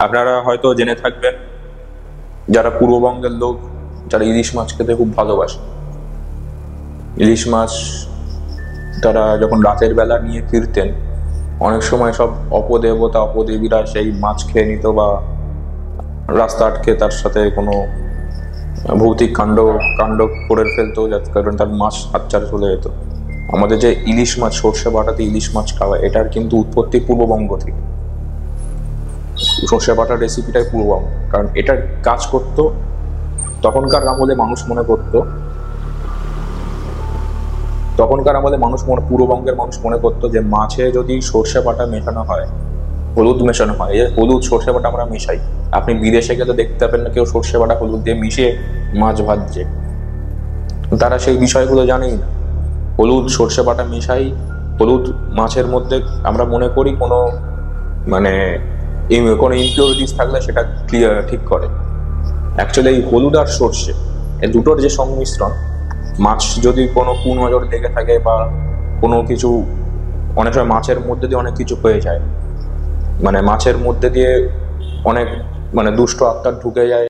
আপনারা হয়তো জেনে থাকবেন, যারা পূর্ববঙ্গের লোক, যারা ইলিশ মাছ খেতে খুব ভালোবাসে, ইলিশ মাছ তারা যখন রাতের বেলা নিয়ে ফিরতেন, অনেক সময় সব অপদেবতা অপদেবীরা সেই মাছ খেয়ে নিত, বা রাস্তা আটকে তার সাথে কোনো ভৌতিক কাণ্ড কাণ্ড করে ফেলতো, যার কারণে তার মাছ হাতছাড়া চলে যেত। আমাদের যে ইলিশ মাছ, সর্ষে বাটাতে ইলিশ মাছ খাওয়া, এটার কিন্তু উৎপত্তি পূর্ববঙ্গ থেকে। সর্ষে বাটার রেসিপিটাই পূর্ববঙ্গ, কারণ এটার কাজ করতো তখনকার আমলে মানুষ মনে করতো, পূর্ববঙ্গের মানুষ মনে করতো যে মাছে যদি সর্ষে বাটা মেশানো হয়, হলুদ মেশানো হয়, এই হলুদ সর্ষে বাটা আমরা মেশাই। আপনি বিদেশে গেলে দেখতে পাবেন না কেউ সর্ষে বাটা হলুদ দিয়ে মিশিয়ে মাছ ভাজছে, তারা সেই বিষয়গুলো জানেই না। হলুদ সর্ষে বাটা মেশাই, হলুদ মাছের মধ্যে আমরা মনে করি কোনো কোনো ইমপিউরিটিস থাকলে সেটা ঠিক করে। অ্যাকচুয়ালি এই হলুদ আর সর্ষে, এই দুটোর যে সংমিশ্রণ, মাছ যদি কোনো কুনজর লেগে থাকে বা কোনো কিছু, অনেক সময় মাছের মধ্যে দিয়ে অনেক কিছু হয়ে যায়, মাছের মধ্যে দিয়ে অনেক দুষ্ট আত্মা ঢুকে যায়,